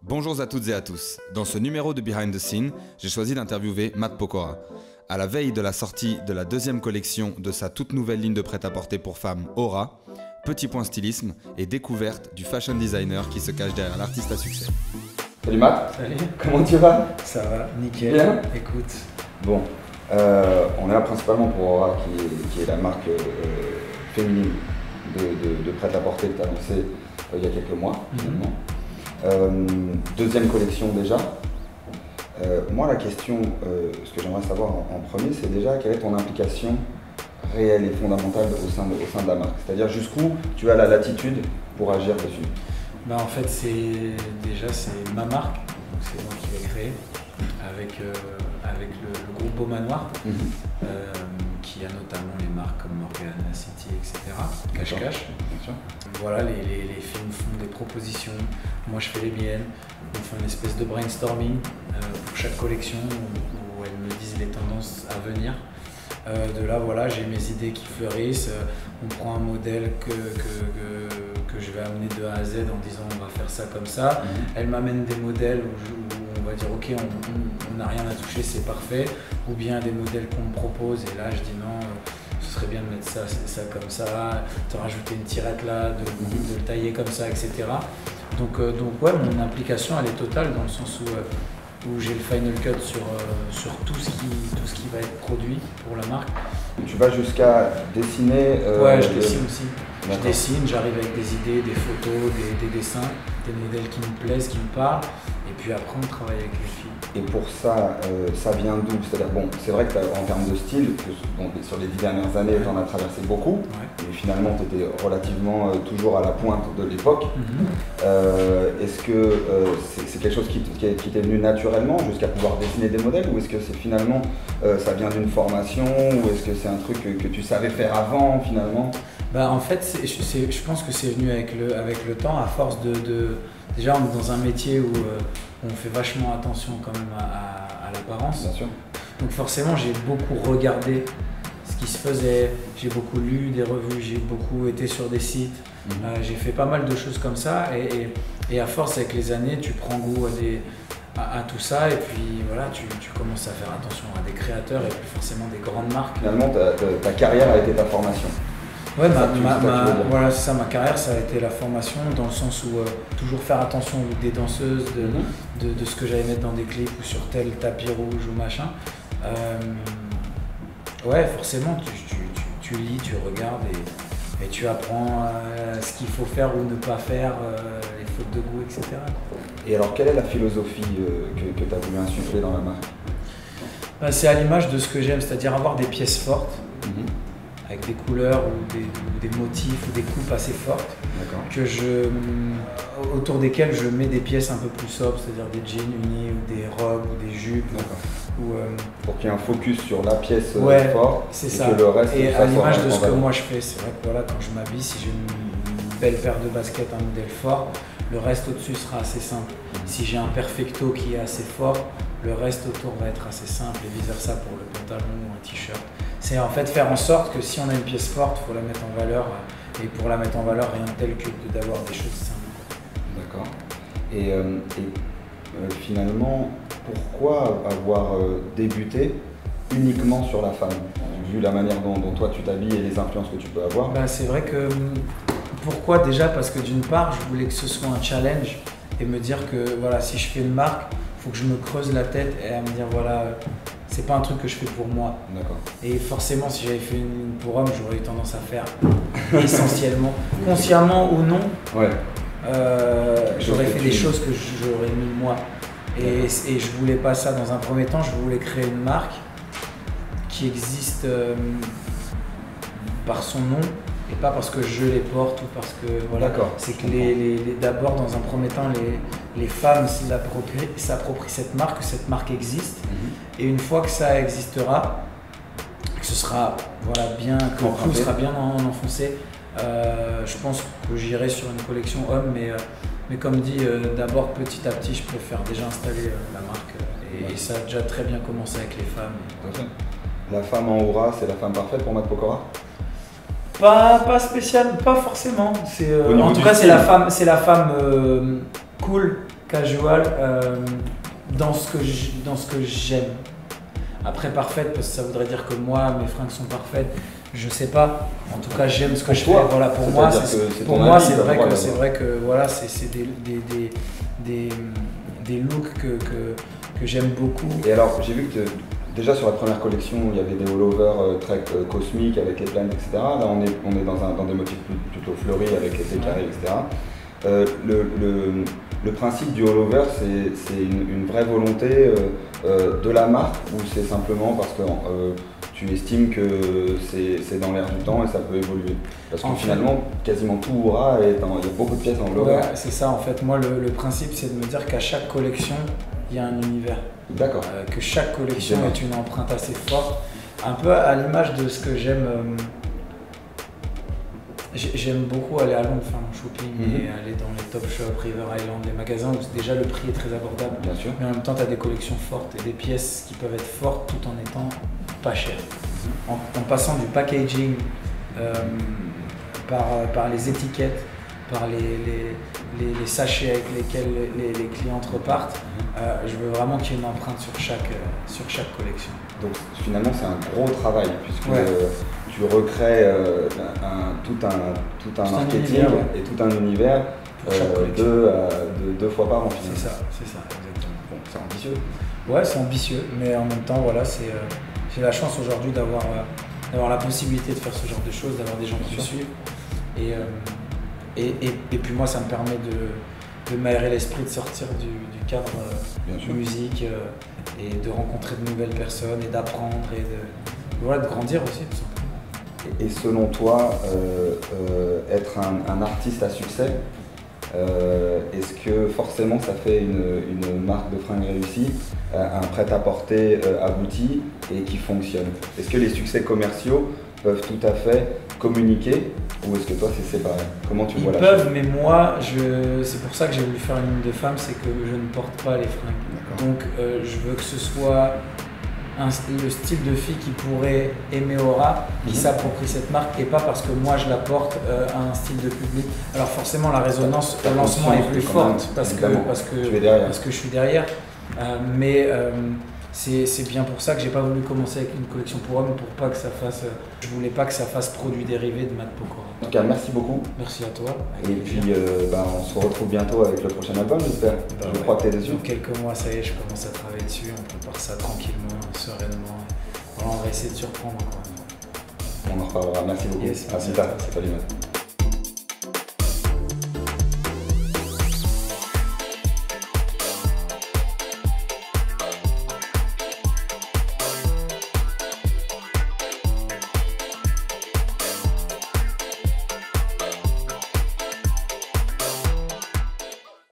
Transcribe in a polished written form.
Bonjour à toutes et à tous. Dans ce numéro de Behind the Scene, j'ai choisi d'interviewer Matt Pokora. À la veille de la sortie de la deuxième collection de sa toute nouvelle ligne de prêt-à-porter pour femmes, Aura, petit point stylisme et découverte du fashion designer qui se cache derrière l'artiste à succès. Salut Matt. Salut. Comment tu vas? Ça va, nickel. Bien. Écoute. Bon, on est là principalement pour Aura, qui est la marque féminine de prêt-à-porter que tu as lancée il y a quelques mois, finalement. Deuxième collection déjà. Moi, la question, ce que j'aimerais savoir en premier, c'est déjà quelle est ton implication réelle et fondamentale au sein de la marque. C'est-à-dire jusqu'où tu as la latitude pour agir dessus. Bah en fait, c'est ma marque, c'est moi qui l'ai créée avec le groupe Beau Manoir, qui a notamment les marques comme Morgana City, etc. Cache-cache. Voilà, les filles me font des propositions, moi je fais les miennes, on fait une espèce de brainstorming pour chaque collection où elles me disent les tendances à venir. De là, voilà, j'ai mes idées qui fleurissent, on prend un modèle que je vais amener de A à Z en disant on va faire ça comme ça. Elle m'amène des modèles où on va dire ok, on n'a rien à toucher, c'est parfait. Ou bien des modèles qu'on me propose et là je dis non, ce serait bien de mettre ça comme ça, de rajouter une tirette là, de le tailler comme ça, etc. Donc ouais, mon implication elle est totale dans le sens où j'ai le final cut sur tout ce qui va être produit pour la marque. Tu vas jusqu'à dessiner ouais, je dessine aussi. Je D'accord. dessine, j'arrive avec des idées, des photos, des dessins, des modèles qui me plaisent, qui me parlent. Et puis après, on travaille avec les filles. Et pour ça, ça vient d'où? C'est-à-dire, bon, c'est vrai que en termes de style, bon, sur les 10 dernières années, tu en as traversé beaucoup, mais finalement, tu étais relativement toujours à la pointe de l'époque. Est-ce que c'est quelque chose qui t'est venu naturellement jusqu'à pouvoir dessiner des modèles, ou est-ce que c'est finalement, ça vient d'une formation, ou est-ce que c'est un truc que tu savais faire avant, finalement? Bah, en fait, je pense que c'est venu avec le temps, à force déjà, on est dans un métier où on fait vachement attention quand même à l'apparence. Bien sûr. Donc forcément, j'ai beaucoup regardé ce qui se faisait, j'ai beaucoup lu des revues, j'ai beaucoup été sur des sites, j'ai fait pas mal de choses comme ça et à force avec les années, tu prends goût à tout ça et puis voilà, tu commences à faire attention à des créateurs et puis forcément des grandes marques. Finalement, ta carrière a été ta formation. Ouais, voilà, c'est ça, ma carrière, ça a été la formation dans le sens où toujours faire attention aux des danseuses, de ce que j'allais mettre dans des clips ou sur tel tapis rouge ou machin. Ouais, forcément, tu lis, tu regardes et tu apprends ce qu'il faut faire ou ne pas faire, les fautes de goût, etc. Et alors, quelle est la philosophie que tu as voulu insuffler dans la marque? Bah, c'est à l'image de ce que j'aime, c'est-à-dire avoir des pièces fortes. Avec des couleurs ou des motifs ou des coupes assez fortes, autour desquelles je mets des pièces un peu plus sobres, c'est-à-dire des jeans unis ou des robes ou des jupes. Pour qu'il y ait un focus sur la pièce forte c'est et ça. que le reste et à l'image de ce que valeur. moi je fais, c'est vrai que voilà, quand je m'habille, si j'ai une belle paire de baskets, un modèle fort, le reste au-dessus sera assez simple. Si j'ai un perfecto qui est assez fort, le reste autour va être assez simple et vice versa pour le pantalon ou un t-shirt. C'est en fait faire en sorte que si on a une pièce forte, il faut la mettre en valeur et pour la mettre en valeur, rien de tel que d'avoir des choses simples. D'accord. Et finalement, pourquoi avoir débuté uniquement sur la femme, vu la manière dont toi tu t'habilles et les influences que tu peux avoir? Bah, c'est vrai que pourquoi déjà? Parce que d'une part, je voulais que ce soit un challenge et me dire que voilà, si je fais une marque, il faut que je me creuse la tête et à me dire voilà, c'est pas un truc que je fais pour moi. D'accord. Et forcément, si j'avais fait une pour homme, j'aurais eu tendance à faire essentiellement, consciemment ou non, j'aurais fait des choses que j'aurais mis moi. Et je voulais pas ça dans un premier temps, je voulais créer une marque qui existe par son nom et pas parce que je les porte ou parce que voilà. C'est que d'abord dans un premier temps les femmes s'approprient cette marque existe et une fois que ça existera, que ce sera voilà, bien, que le clou sera bien enfoncé, je pense que j'irai sur une collection homme, mais comme dit, d'abord petit à petit je préfère déjà installer la marque et ça a déjà très bien commencé avec les femmes. La femme en aura, c'est la femme parfaite pour Matt Pokora? Pas spécial, pas forcément. En tout cas, c'est la femme cool, casual dans ce que j'aime. Après parfaite, parce que ça voudrait dire que moi, mes fringues sont parfaites. Je sais pas. En tout cas, j'aime ce que je fais. Voilà, pour moi, c'est vrai que voilà, c'est des looks que j'aime beaucoup. Et alors, j'ai vu que déjà sur la première collection, il y avait des all-over très cosmiques avec les plaines, etc. Là, on est dans des motifs plutôt fleuris avec les carrés, etc. Le principe du all-over, c'est une vraie volonté de la marque ou c'est simplement parce que tu estimes que c'est dans l'air du temps et ça peut évoluer? Parce que finalement, quasiment tout Aura il y a beaucoup de pièces en all-over. Ouais, c'est ça en fait. Moi, le principe, c'est de me dire qu'à chaque collection, il y a un univers. D'accord. Que chaque collection est une empreinte assez forte. Un peu à l'image de ce que j'aime. J'aime beaucoup aller à Londres faire mon shopping et aller dans les Top Shop, River Island, les magasins où déjà le prix est très abordable. Bien sûr. Mais en même temps, tu as des collections fortes et des pièces qui peuvent être fortes tout en étant pas chères. En passant du packaging par les étiquettes, par les sachets avec lesquels les clientes repartent, je veux vraiment qu'il y ait une empreinte sur chaque collection. Donc finalement, c'est un gros travail puisque tu recrées tout un marketing et tout un univers deux fois par an. C'est ça, exactement. Bon, c'est ambitieux. Ouais, c'est ambitieux, mais en même temps, voilà, j'ai la chance aujourd'hui d'avoir la possibilité de faire ce genre de choses, d'avoir des gens qui me suivent. Et puis moi, ça me permet de m'aérer l'esprit, de sortir du cadre musique et de rencontrer de nouvelles personnes et d'apprendre et de grandir aussi, tout simplement. Et selon toi, être un artiste à succès, est-ce que forcément ça fait une marque de fringues réussie, un prêt-à-porter abouti et qui fonctionne? Est-ce que les succès commerciaux peuvent tout à fait communiquer ou est-ce que toi c'est séparé? Comment tu vois la chose? Ils peuvent, mais moi, c'est pour ça que j'ai voulu faire une ligne de femmes, c'est que je ne porte pas les fringues. Donc je veux que ce soit le style de fille qui pourrait aimer Aura, qui s'approprie cette marque et pas parce que moi je la porte à un style de public. Alors forcément la résonance au lancement est plus forte parce que je suis derrière. Mais c'est bien pour ça que j'ai pas voulu commencer avec une collection pour hommes pour pas que ça fasse. Je voulais pas que ça fasse produit dérivé de Matt Pokora. En tout cas, merci beaucoup. Merci à toi. Et puis on se retrouve bientôt avec le prochain album, j'espère. Je crois que t'es dessus. Dans quelques mois, ça y est, je commence à travailler dessus. On prépare ça tranquillement, sereinement. Voilà, on va essayer de surprendre encore. On en reparlera. Merci beaucoup. Yes, à plus tard. Salut Matt.